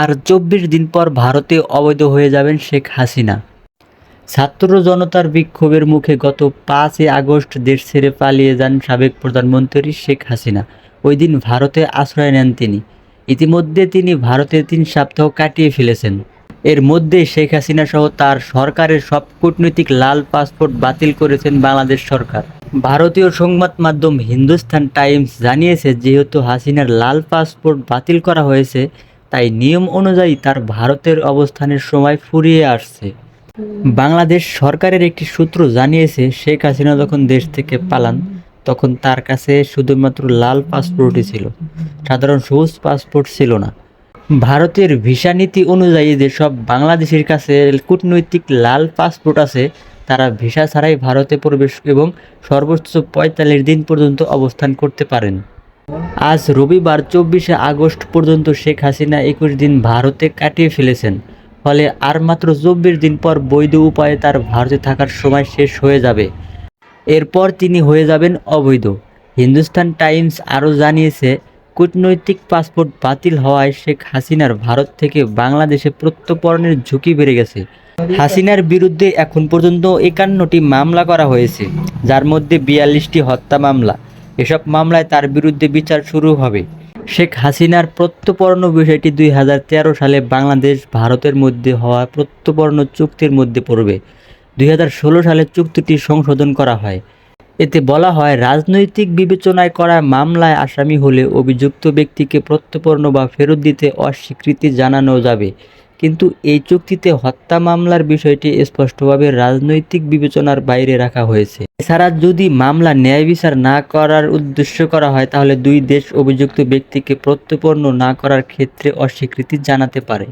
আর ২৪ দিন পর ভারতে অবৈধ হয়ে যাবেন শেখ হাসিনা। ছাত্র জনতার বিক্ষোভের মুখে গত ৫ই আগস্ট দেশ ছেড়ে পালিয়ে যান সাবেক প্রধানমন্ত্রী শেখ হাসিনা। ওই দিন ভারতে আশ্রয় নেন তিনি। ইতিমধ্যে তিনি ভারতে ৩ সপ্তাহ কাটিয়ে ফেলেছেন। এর মধ্যে শেখ হাসিনা সহ তার সরকারের সব কূটনৈতিক লাল পাসপোর্ট বাতিল করেছেন বাংলাদেশ সরকার। ভারতীয় সংবাদ মাধ্যম হিন্দুস্তান টাইমস জানিয়েছে, যেহেতু হাসিনার লাল পাসপোর্ট বাতিল করা হয়েছে, তাই নিয়ম অনুযায়ী তার ভারতের অবস্থানের সময় ফুরিয়ে আসছে। বাংলাদেশ সরকারের একটি সূত্র জানিয়েছে, শেখ হাসিনা যখন দেশ থেকে পালান তখন তার কাছে শুধুমাত্র লাল পাসপোর্টই ছিল, সাধারণ সবুজ পাসপোর্ট ছিল না। ভারতের ভিসা নীতি অনুযায়ী যেসব বাংলাদেশের কাছে কূটনৈতিক লাল পাসপোর্ট আছে, তারা ভিসা ছাড়াই ভারতে প্রবেশ এবং সর্বোচ্চ ৪৫ দিন পর্যন্ত অবস্থান করতে পারেন। আজ রবিবার ২৪শে আগস্ট পর্যন্ত শেখ হাসিনা ২১ দিন ভারতে কাটিয়ে ফেলেছেন। ফলে আর মাত্র ২৪ দিন পর বৈধ উপায়ে তার ভারতে থাকার সময় শেষ হয়ে যাবে। এরপর তিনি হয়ে যাবেন অবৈধ। হিন্দুস্তান টাইমস আরও জানিয়েছে, কূটনৈতিক পাসপোর্ট বাতিল হওয়ায় শেখ হাসিনার ভারত থেকে বাংলাদেশে প্রত্যর্পণের ঝুঁকি বেড়ে গেছে। হাসিনার বিরুদ্ধে এখন পর্যন্ত ৫১টি মামলা করা হয়েছে, যার মধ্যে ৪২টি হত্যা মামলা। এসব মামলায় তার বিরুদ্ধে বিচার শুরু হবে। শেখ হাসিনার প্রত্যর্পণ বিষয়টি ২০১৩ সালে বাংলাদেশ ভারতের মধ্যে হওয়া প্রত্যর্পণ চুক্তির মধ্যে পড়বে। ২০১৬ সালে চুক্তিটি সংশোধন করা হয়। এতে বলা হয়, রাজনৈতিক বিবেচনায় করা মামলায় আসামি হলে অভিযুক্ত ব্যক্তিকে প্রত্যর্পণ বা ফেরত দিতে অস্বীকৃতি জানানো যাবে। কিন্তু এই চুক্তিতে হত্যা মামলার বিষয়টি স্পষ্টভাবে রাজনৈতিক বিবেচনার বাইরে রাখা হয়েছে। এছাড়া যদি মামলা ন্যায় বিচার না করার উদ্দেশ্য করা হয়, তাহলে দুই দেশ অভিযুক্ত ব্যক্তিকে প্রত্যর্পণ না করার ক্ষেত্রে অস্বীকৃতি জানাতে পারে।